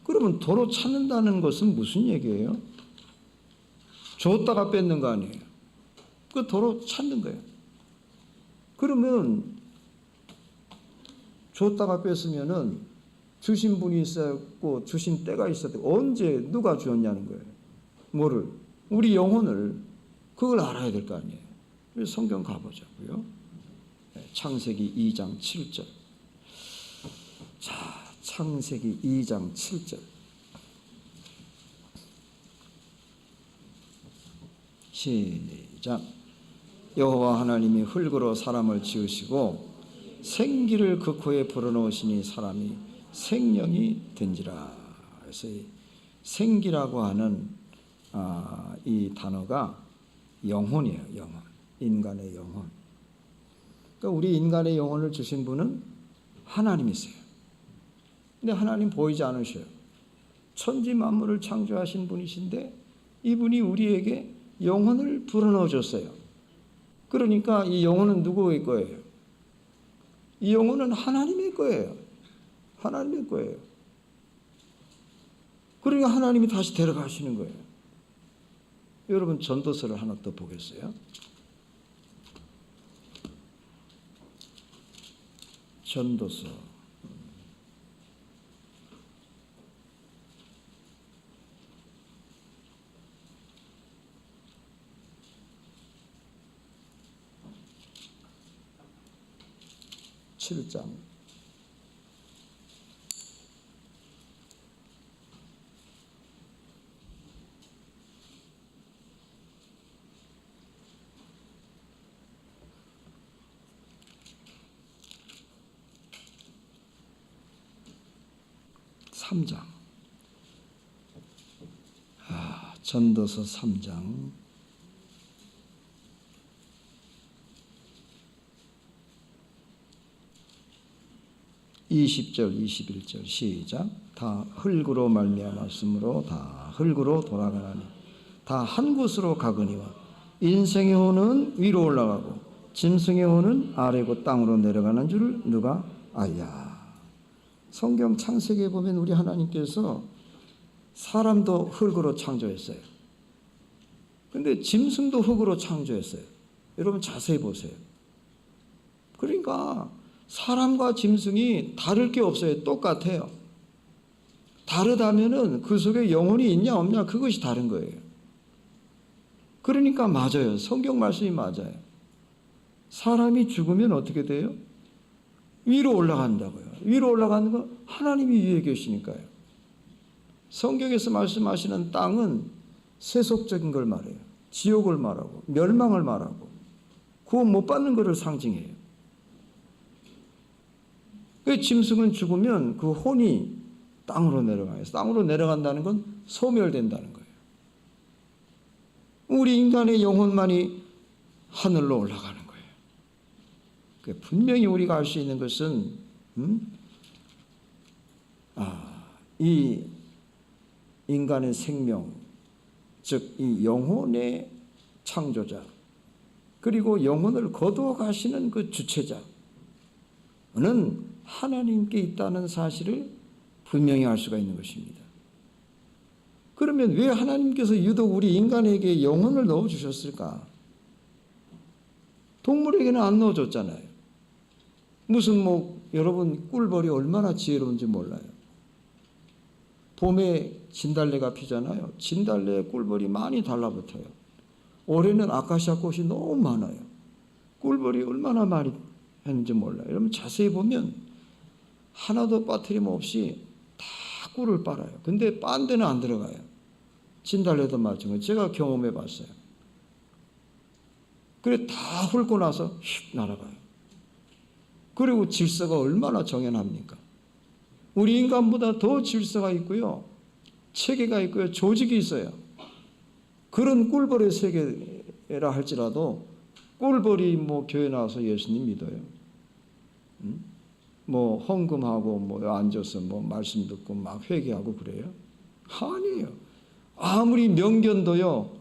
그러면 도로 찾는다는 것은 무슨 얘기예요? 줬다가 뺏는 거 아니에요. 그 도로 찾는 거예요. 그러면 줬다가 뺐으면은 주신 분이 있었고 주신 때가 있었고 언제 누가 주었냐는 거예요. 뭐를? 우리 영혼을 그걸 알아야 될 거 아니에요. 그래서 성경 가보자고요. 창세기 2장 7절. 자, 창세기 2장 7절. 시작. 여호와 하나님이 흙으로 사람을 지으시고 생기를 그 코에 불어넣으시니 사람이 생명이 된지라. 그래서 이 생기라고 하는 이 단어가 영혼이에요. 영혼. 인간의 영혼. 그러니까 우리 인간의 영혼을 주신 분은 하나님이세요. 근데 하나님 보이지 않으셔요. 천지 만물을 창조하신 분이신데 이분이 우리에게 영혼을 불어넣어 줬어요. 그러니까 이 영혼은 누구의 거예요? 이 영혼은 하나님의 거예요. 하나님의 거예요. 그러니까 하나님이 다시 데려가시는 거예요. 여러분 전도서를 하나 더 보겠어요. 전도서 7장 3장. 전도서 3장 20절 21절 시작. 다 흙으로 말미암았으므로 다 흙으로 돌아가나니 다 한 곳으로 가거니와 인생의 혼은 위로 올라가고 짐승의 혼은 아래고 땅으로 내려가는 줄을 누가 알랴. 성경 창세기에 보면 우리 하나님께서 사람도 흙으로 창조했어요. 근데 짐승도 흙으로 창조했어요. 여러분 자세히 보세요. 그러니까 사람과 짐승이 다를 게 없어요. 똑같아요. 다르다면은 그 속에 영혼이 있냐 없냐 그것이 다른 거예요. 그러니까 맞아요. 성경 말씀이 맞아요. 사람이 죽으면 어떻게 돼요? 위로 올라간다고요. 위로 올라가는 거 하나님이 위에 계시니까요. 성경에서 말씀하시는 땅은 세속적인 걸 말해요. 지옥을 말하고 멸망을 말하고 구원 못 받는 것을 상징해요. 그 짐승은 죽으면 그 혼이 땅으로 내려가요. 땅으로 내려간다는 건 소멸된다는 거예요. 우리 인간의 영혼만이 하늘로 올라가는 거예요. 분명히 우리가 알 수 있는 것은 이 인간의 생명, 즉 이 영혼의 창조자, 그리고 영혼을 거두어 가시는 그 주체자는 하나님께 있다는 사실을 분명히 알 수가 있는 것입니다. 그러면 왜 하나님께서 유독 우리 인간에게 영혼을 넣어주셨을까? 동물에게는 안 넣어줬잖아요. 무슨 여러분 꿀벌이 얼마나 지혜로운지 몰라요. 봄에 진달래가 피잖아요. 진달래에 꿀벌이 많이 달라붙어요. 올해는 아카시아 꽃이 너무 많아요. 꿀벌이 얼마나 많이 했는지 몰라요. 여러분 자세히 보면 하나도 빠트림 없이 다 꿀을 빨아요. 근데 빤 데는 안 들어가요. 진달래도 마찬가지로 제가 경험해 봤어요. 그래 다 훑고 나서 휙 날아가요. 그리고 질서가 얼마나 정연합니까? 우리 인간보다 더 질서가 있고요. 체계가 있고요. 조직이 있어요. 그런 꿀벌의 세계라 할지라도 꿀벌이 교회 나와서 예수님 믿어요. 헌금하고 앉아서 말씀 듣고 막 회개하고 그래요? 아니에요. 아무리 명견도요.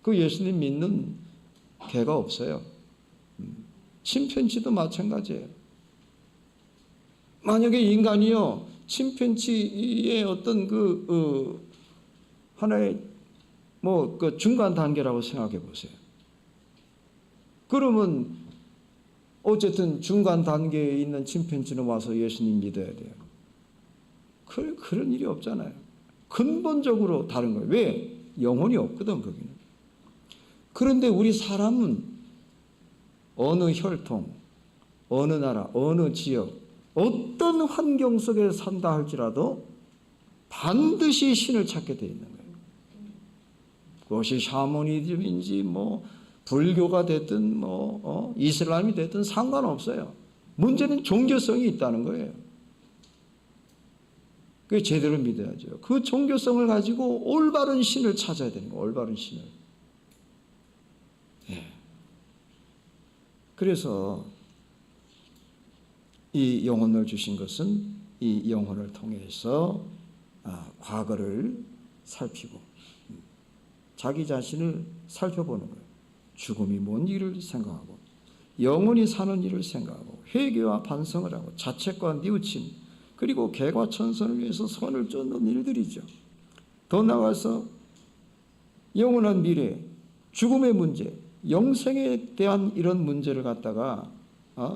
그 예수님 믿는 개가 없어요. 침팬지도 마찬가지예요. 만약에 인간이요, 침팬지의 어떤 하나의 그 중간 단계라고 생각해 보세요. 그러면 어쨌든 중간 단계에 있는 침팬지는 와서 예수님 믿어야 돼요. 그런 일이 없잖아요. 근본적으로 다른 거예요. 왜? 영혼이 없거든, 거기는. 그런데 우리 사람은 어느 혈통, 어느 나라, 어느 지역, 어떤 환경 속에 산다 할지라도 반드시 신을 찾게 되어 있는 거예요. 그것이 샤머니즘인지 불교가 됐든 이슬람이 됐든 상관없어요. 문제는 종교성이 있다는 거예요. 그게 제대로 믿어야죠. 그 종교성을 가지고 올바른 신을 찾아야 되는 거예요. 올바른 신을. 예. 그래서 이 영혼을 주신 것은 이 영혼을 통해서 과거를 살피고 자기 자신을 살펴보는 거예요. 죽음이 뭔 일을 생각하고 영원히 사는 일을 생각하고 회개와 반성을 하고 자책과 뉘우침 그리고 개과천선을 위해서 선을 쫓는 일들이죠. 더 나아가서 영원한 미래, 죽음의 문제, 영생에 대한 이런 문제를 갖다가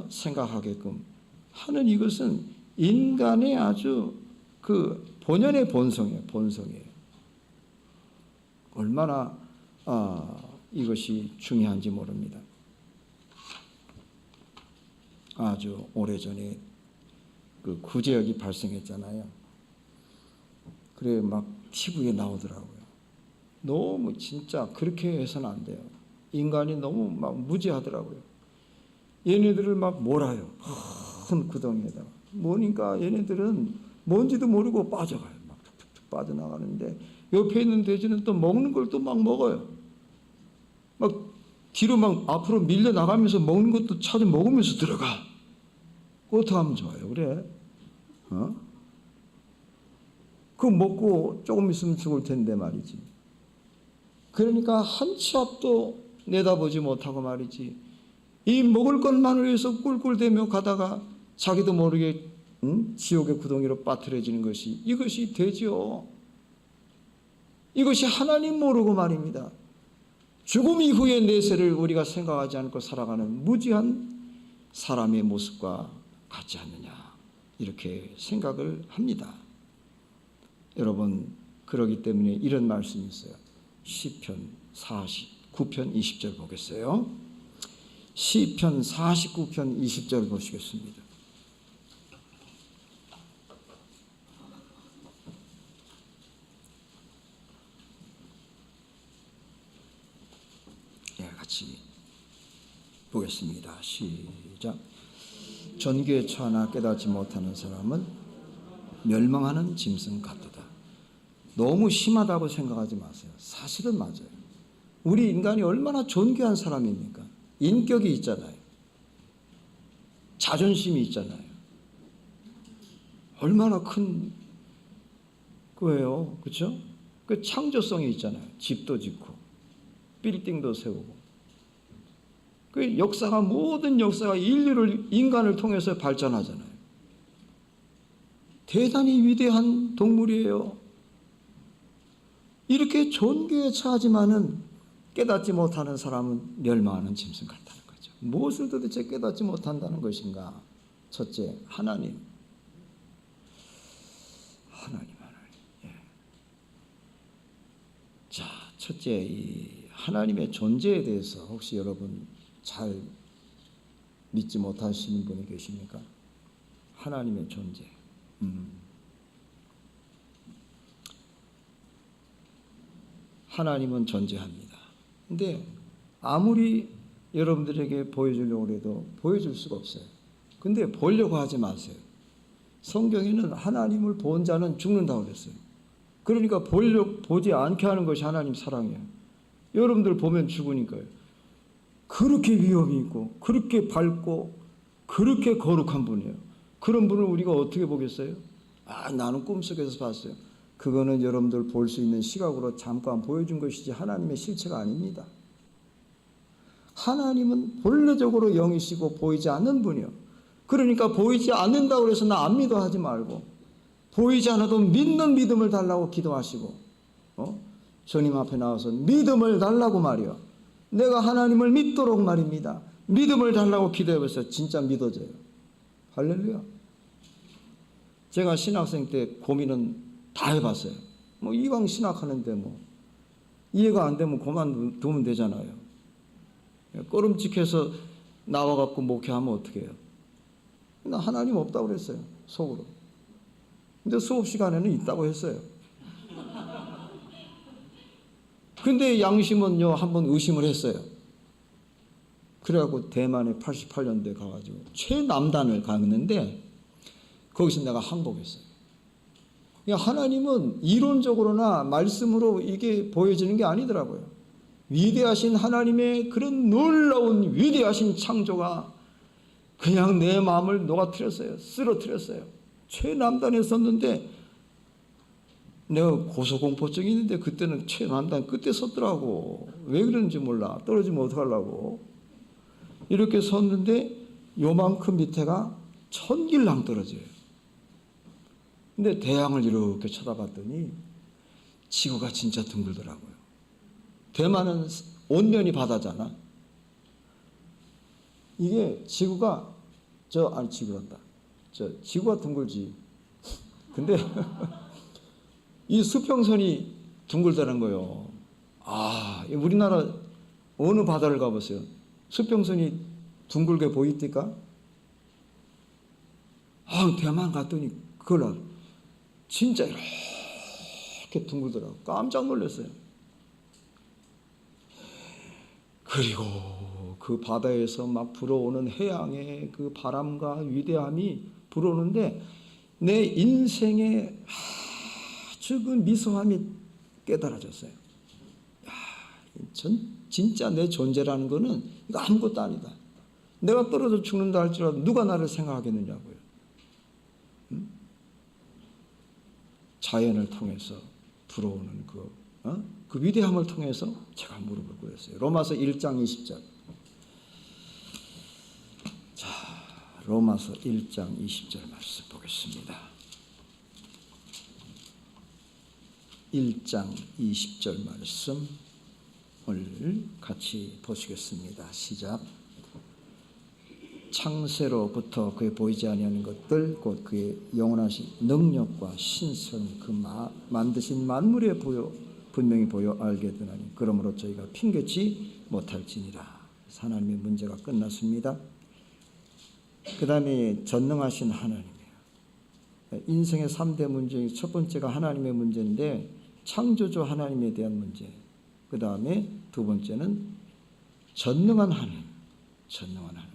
생각하게끔 하는 이것은 인간의 아주 본연의 본성이에요. 본성이에요. 얼마나 이것이 중요한지 모릅니다. 아주 오래전에 구제역이 발생했잖아요. 그래 막 TV에 나오더라고요. 너무 진짜 그렇게 해서는 안 돼요. 인간이 너무 막 무지하더라고요. 얘네들을 막 몰아요. 큰 구덩이에다가. 뭐니까 얘네들은 뭔지도 모르고 빠져가요. 막 툭툭툭 빠져나가는데 옆에 있는 돼지는 또 먹는 걸 또 막 먹어요. 막 뒤로 막 앞으로 밀려나가면서 먹는 것도 찾아 먹으면서 들어가. 어떻게 하면 좋아요? 그래? 그거 먹고 조금 있으면 죽을 텐데 말이지. 그러니까 한 치 앞도 내다보지 못하고 말이지. 이 먹을 것만을 위해서 꿀꿀대며 가다가 자기도 모르게 지옥의 구덩이로 빠뜨려지는 것이 이것이 되지요. 이것이 하나님 모르고 말입니다. 죽음 이후의 내세를 우리가 생각하지 않고 살아가는 무지한 사람의 모습과 같지 않느냐 이렇게 생각을 합니다. 여러분 그러기 때문에 이런 말씀이 있어요. 시편 49편 20절 보겠어요. 시편 49편 20절 보시겠습니다. 같이 보겠습니다. 시작. 전교에 처하나 깨닫지 못하는 사람은 멸망하는 짐승 같도다. 너무 심하다고 생각하지 마세요. 사실은 맞아요. 우리 인간이 얼마나 존귀한 사람입니까? 인격이 있잖아요. 자존심이 있잖아요. 얼마나 큰 거예요. 그렇죠? 그 창조성이 있잖아요. 집도 짓고 빌딩도 세우고. 그 역사가 모든 역사가 인간을 통해서 발전하잖아요. 대단히 위대한 동물이에요. 이렇게 존귀에 처하지만은 깨닫지 못하는 사람은 멸망하는 짐승 같다는 거죠. 무엇을 도대체 깨닫지 못한다는 것인가? 첫째, 하나님. 예. 자, 첫째, 이 하나님의 존재에 대해서 혹시 여러분 잘 믿지 못하시는 분이 계십니까? 하나님의 존재. 하나님은 존재합니다. 근데 아무리 여러분들에게 보여주려고 해도 보여줄 수가 없어요. 근데 보려고 하지 마세요. 성경에는 하나님을 본 자는 죽는다고 그랬어요. 그러니까 보지 않게 하는 것이 하나님 사랑이에요. 여러분들 보면 죽으니까요. 그렇게 위엄이 있고 그렇게 밝고 그렇게 거룩한 분이에요. 그런 분을 우리가 어떻게 보겠어요? 나는 꿈속에서 봤어요. 그거는 여러분들 볼 수 있는 시각으로 잠깐 보여준 것이지 하나님의 실체가 아닙니다. 하나님은 본래적으로 영이시고 보이지 않는 분이요. 그러니까 보이지 않는다고 해서 나 안 믿어 하지 말고 보이지 않아도 믿는 믿음을 달라고 기도하시고 주님 앞에 나와서 믿음을 달라고 말이요. 내가 하나님을 믿도록 말입니다. 믿음을 달라고 기도해보세요. 진짜 믿어져요. 할렐루야. 제가 신학생 때 고민은 다 해봤어요. 이왕 신학하는데 이해가 안 되면 그만두면 되잖아요. 꺼름직해서 나와갖고 목회하면 어떻게 해요? 나 하나님 없다고 그랬어요. 속으로. 근데 수업 시간에는 있다고 했어요. 근데 양심은요, 한번 의심을 했어요. 그래갖고 대만에 88년도에 가가지고 최남단을 갔는데 거기서 내가 항복했어요. 하나님은 이론적으로나 말씀으로 이게 보여지는 게 아니더라고요. 위대하신 하나님의 그런 놀라운 위대하신 창조가 그냥 내 마음을 녹아뜨렸어요. 쓰러뜨렸어요. 최남단에 섰는데 내가 고소공포증이 있는데 그때는 최남단 끝에 섰더라고. 왜 그런지 몰라. 떨어지면 어떡하려고. 이렇게 섰는데 요만큼 밑에가 천길랑 떨어져요. 근데 대양을 이렇게 쳐다봤더니 지구가 진짜 둥글더라고요. 대만은 온면이 바다잖아. 이게 지구가 지구가 둥글지. 근데 이 수평선이 둥글다는 거예요. 우리나라 어느 바다를 가보세요. 수평선이 둥글게 보이니까. 대만 갔더니 그걸 진짜 이렇게 둥글더라고요. 깜짝 놀랐어요. 그리고 그 바다에서 막 불어오는 해양의 그 바람과 위대함이 불어오는데 내 인생의 아주 그 미소함이 깨달아졌어요. 진짜 내 존재라는 거는 이거 아무것도 아니다. 내가 떨어져 죽는다 할지라도 누가 나를 생각하겠느냐고요. 자연을 통해서 불어오는 그 위대함을 통해서 제가 무릎을 꿇었어요. 로마서 1장 20절. 자, 로마서 1장 20절 말씀 보겠습니다. 1장 20절 말씀을 같이 보시겠습니다. 시작. 창세로부터 그의 보이지 아니하는 것들 곧 그의 영원하신 능력과 신성 그 만드신 만물에 분명히 보여 알게 되나니 그러므로 저희가 핑계치 못할지니라. 하나님의 문제가 끝났습니다. 그 다음에 전능하신 하나님이에요. 인생의 3대 문제 첫 번째가 하나님의 문제인데 창조주 하나님에 대한 문제. 그 다음에 두 번째는 전능한 하나님. 전능한 하나님.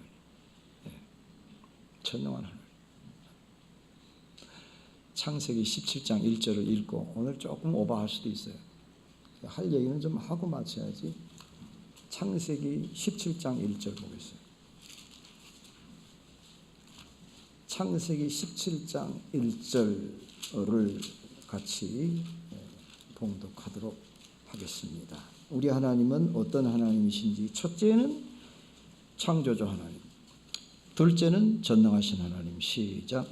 창세기 17장 1절을 읽고 오늘 조금 오버할 수도 있어요. 할 얘기는 좀 하고 마쳐야지. 창세기 17장 1절 보겠어요. 창세기 17장 1절을 같이 봉독하도록 하겠습니다. 우리 하나님은 어떤 하나님이신지, 첫째는 창조주 하나님, 둘째는 전능하신 하나님. 시작.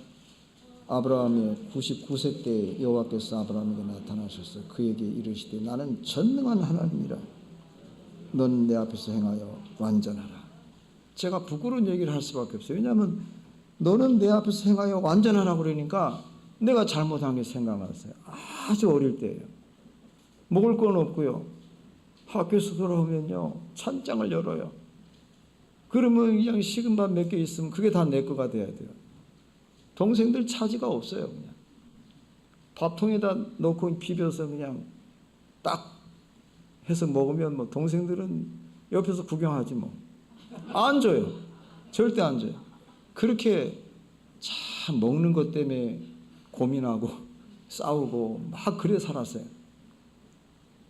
아브라함의 99세 때 여호와께서 아브라함에게 나타나셔서 그에게 이르시되 나는 전능한 하나님이라. 너는 내 앞에서 행하여 완전하라. 제가 부끄러운 얘기를 할 수밖에 없어요. 왜냐하면 너는 내 앞에서 행하여 완전하라 그러니까 내가 잘못한 게 생각났어요. 아주 어릴 때예요. 먹을 건 없고요. 학교에서 돌아오면요, 찬장을 열어요. 그러면 그냥 식은 밥 몇 개 있으면 그게 다 내 거가 돼야 돼요. 동생들 차지가 없어요. 그냥 밥통에다 넣고 비벼서 그냥 딱 해서 먹으면 뭐 동생들은 옆에서 구경하지 뭐. 안 줘요. 절대 안 줘요. 그렇게 참 먹는 것 때문에 고민하고 싸우고 막 그래 살았어요.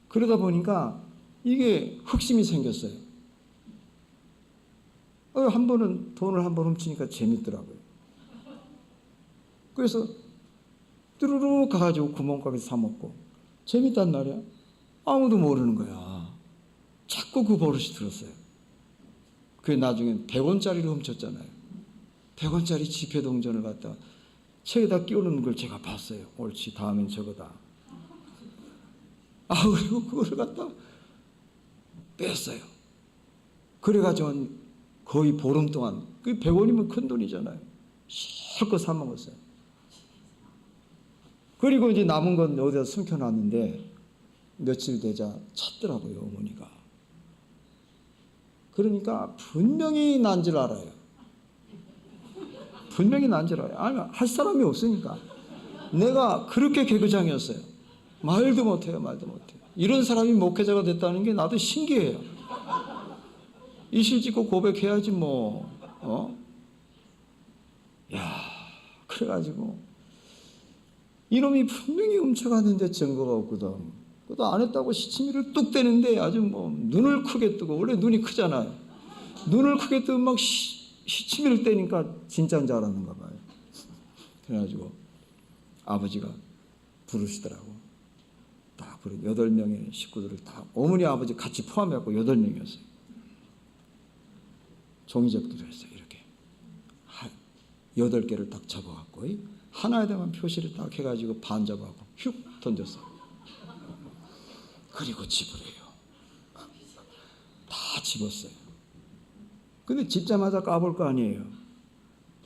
그러다 보니까 이게 흑심이 생겼어요. 한 번은 돈을 한 번 훔치니까 재밌더라고요. 그래서 뚜루룩 가가지고 구멍가게에서 사 먹고 재밌단 말이야. 아무도 모르는 거야. 자꾸 그 버릇이 들었어요. 그게 나중엔 100원짜리를 훔쳤잖아요. 100원짜리 지폐동전을 갖다 책에다 끼우는 걸 제가 봤어요. 옳지, 다음엔 저거다. 그리고 그걸 갖다 뺐어요. 그래가지고 거의 보름 동안, 그 100원이면 큰 돈이잖아요. 실컷 사 먹었어요. 그리고 이제 남은 건 어디다 숨겨놨는데 며칠 되자 찾더라고요, 어머니가. 그러니까 분명히 난 줄 알아요. 분명히 난 줄 알아요. 아니, 할 사람이 없으니까. 내가 그렇게 개그장이었어요. 말도 못해요. 이런 사람이 목회자가 됐다는 게 나도 신기해요. 이실 짓고 고백해야지 뭐. 그래가지고 이놈이 분명히 훔쳐갔는데 증거가 없거든. 그것도 안 했다고 시치미를 뚝 떼는데 아주 뭐 눈을 크게 뜨고, 원래 눈이 크잖아요. 눈을 크게 뜨면 막 시치미를 떼니까 진짜인 줄 알았는가 봐요. 그래가지고 아버지가 부르시더라고. 딱 부르 8명의 식구들을 다, 어머니 아버지 같이 포함해갖고 8명이었어요. 종이접기를 했어요. 이렇게 8개를 딱 접어갖고 하나에다만 표시를 딱 해가지고 반 접어갖고 휙 던졌어요. 그리고 집을 해요. 다 집었어요. 근데 집자마자 까볼 거 아니에요.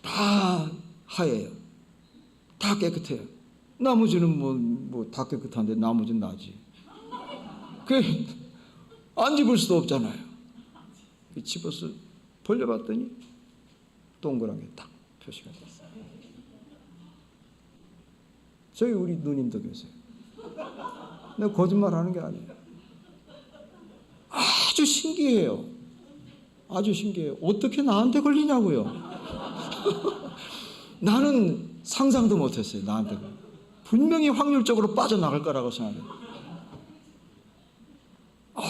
다 하얘요. 다 깨끗해요. 나머지는 뭐 다 깨끗한데 나머지는 나지. 안 집을 수도 없잖아요. 집어서 벌려봤더니 동그랗게 딱 표시가 됐어요. 저희 우리 누님도 계세요. 내가 거짓말하는 게 아니에요. 아주 신기해요. 아주 신기해요. 어떻게 나한테 걸리냐고요. 나는 상상도 못했어요. 나한테. 분명히 확률적으로 빠져나갈 거라고 생각해요.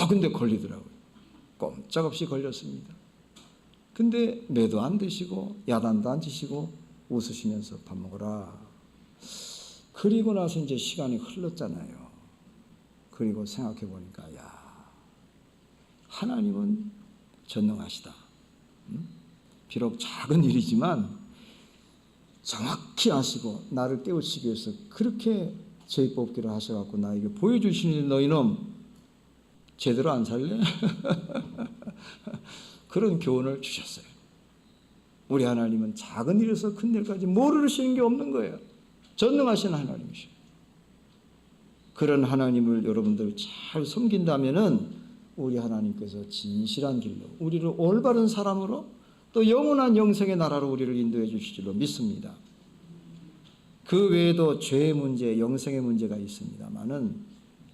근데 걸리더라고요. 꼼짝없이 걸렸습니다. 근데 매도 안 드시고 야단도 안 치시고 웃으시면서 밥 먹어라. 그리고 나서 이제 시간이 흘렀잖아요. 그리고 생각해 보니까 하나님은 전능하시다. 비록 작은 일이지만 정확히 아시고 나를 깨우치기 위해서 그렇게 죄 뽑기를 하셔갖고 나에게 보여주시는 너희는 제대로 안 살래? 그런 교훈을 주셨어요. 우리 하나님은 작은 일에서 큰 일까지 모르시는 게 없는 거예요. 전능하신 하나님이시죠. 그런 하나님을 여러분들 잘 섬긴다면은 우리 하나님께서 진실한 길로 우리를 올바른 사람으로 또 영원한 영생의 나라로 우리를 인도해 주실 줄로 믿습니다. 그 외에도 죄의 문제, 영생의 문제가 있습니다만은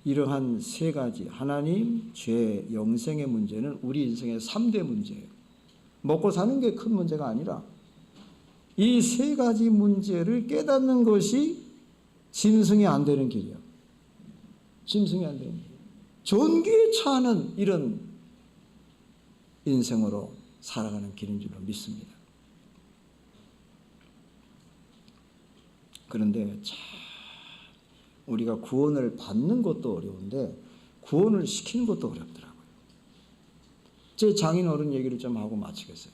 이러한 세 가지, 하나님, 죄, 영생의 문제는 우리 인생의 3대 문제예요. 먹고 사는 게 큰 문제가 아니라 이 세 가지 문제를 깨닫는 것이 짐승이 안 되는 길이요. 짐승이 안 되는 길. 존귀에 처하는 이런 인생으로 살아가는 길인 줄로 믿습니다. 그런데 참 우리가 구원을 받는 것도 어려운데 구원을 시키는 것도 어렵더라고요. 제 장인어른 얘기를 좀 하고 마치겠어요.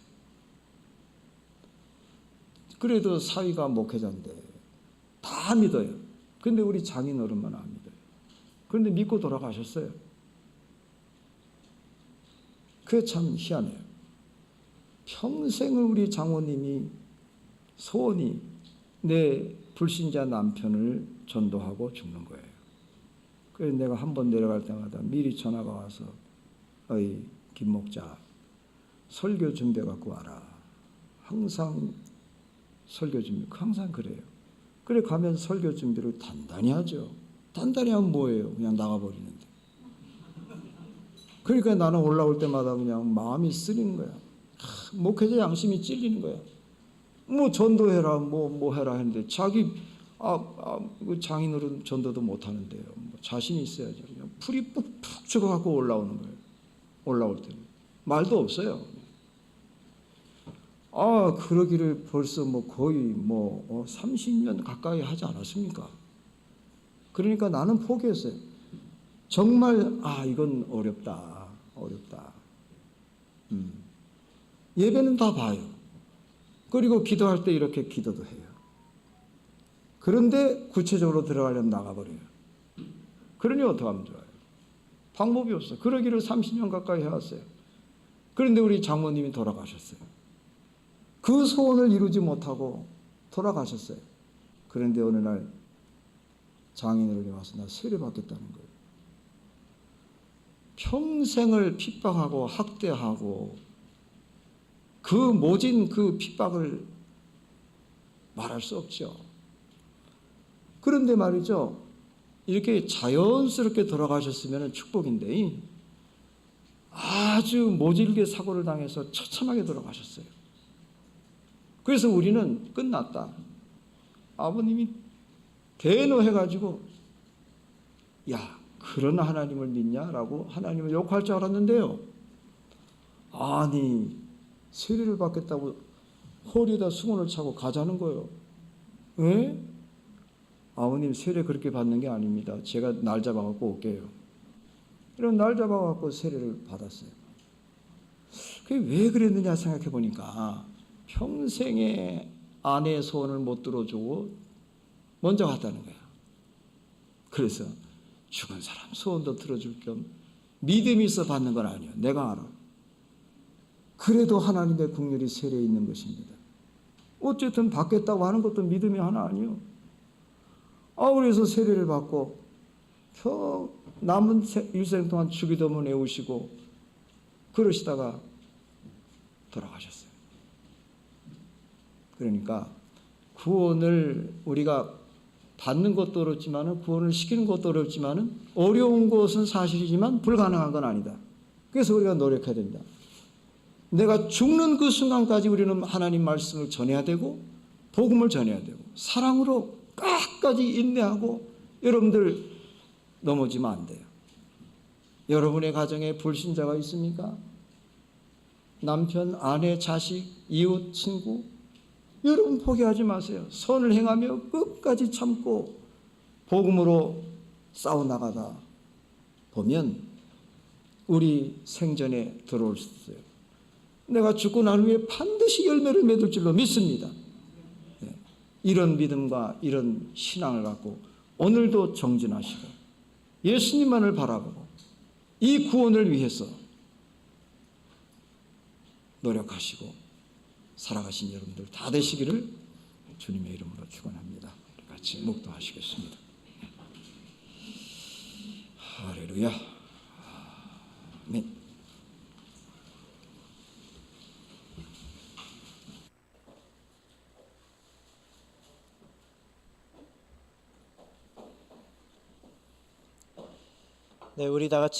그래도 사위가 목회자인데 다 믿어요. 근데 우리 장인어른만 안 믿어요. 그런데 믿고 돌아가셨어요. 그게 참 희한해요. 평생을 우리 장모님이 소원이 내 불신자 남편을 전도하고 죽는 거예요. 그래서 내가 한 번 내려갈 때마다 미리 전화가 와서 어이 김 목자 설교 준비해 갖고 와라. 항상 설교 준비 항상 그래요. 그래 가면 설교 준비를 단단히 하죠. 단단히 하면 뭐예요? 그냥 나가버리는데. 그러니까 나는 올라올 때마다 그냥 마음이 쓰리는 거야. 목회자 양심이 찔리는 거야. 뭐 전도해라 뭐 해라 했는데 자기 장인어른 전도도 못 하는데요. 뭐 자신이 있어야죠. 그냥 풀이 푹푹 죽어갖고 올라오는 거예요. 올라올 때는 말도 없어요. 그러기를 벌써 뭐 거의 30년 가까이 하지 않았습니까? 그러니까 나는 포기했어요. 정말 이건 어렵다. 예배는 다 봐요. 그리고 기도할 때 이렇게 기도도 해요. 그런데 구체적으로 들어가려면 나가버려요. 그러니 어떻게 하면 좋아요? 방법이 없어. 그러기를 30년 가까이 해왔어요. 그런데 우리 장모님이 돌아가셨어요. 그 소원을 이루지 못하고 돌아가셨어요. 그런데 어느 날 장인어른이 와서 나 세례받겠다는 거예요. 평생을 핍박하고 학대하고 그 모진 그 핍박을 말할 수 없죠. 그런데 말이죠. 이렇게 자연스럽게 돌아가셨으면 축복인데 아주 모질게 사고를 당해서 처참하게 돌아가셨어요. 그래서 우리는 끝났다. 아버님이 대노해가지고 야 그런 하나님을 믿냐라고 하나님을 욕할 줄 알았는데요. 아니 세례를 받겠다고 허리에다 수건을 차고 가자는 거예요. 왜? 아버님 세례 그렇게 받는 게 아닙니다. 제가 날 잡아갖고 올게요. 이런 날 잡아갖고 세례를 받았어요. 그게 왜 그랬느냐 생각해 보니까 평생에 아내의 소원을 못 들어주고 먼저 갔다는 거야. 그래서 죽은 사람 소원도 들어줄 겸 믿음이 있어 받는 건 아니에요. 내가 알아. 그래도 하나님의 국률이 세례에 있는 것입니다. 어쨌든 받겠다고 하는 것도 믿음이 하나 아니에요. 그래서 세례를 받고 남은 일생 동안 주기도문 외우시고 그러시다가 돌아가셨어요. 그러니까 구원을 우리가 받는 것도 어렵지만 구원을 시키는 것도 어렵지만 어려운 것은 사실이지만 불가능한 건 아니다. 그래서 우리가 노력해야 된다. 내가 죽는 그 순간까지 우리는 하나님 말씀을 전해야 되고 복음을 전해야 되고 사랑으로 끝까지 인내하고 여러분들 넘어지면 안 돼요. 여러분의 가정에 불신자가 있습니까? 남편, 아내, 자식, 이웃, 친구 여러분 포기하지 마세요. 선을 행하며 끝까지 참고 복음으로 싸워나가다 보면 우리 생전에 들어올 수 있어요. 내가 죽고 난 후에 반드시 열매를 맺을 줄로 믿습니다. 이런 믿음과 이런 신앙을 갖고 오늘도 정진하시고 예수님만을 바라보고 이 구원을 위해서 노력하시고 살아가신 여러분들 다 되시기를 주님의 이름으로 축원합니다. 같이 묵도하시겠습니다. 할렐루야. 아멘. 네, 우리 다 같이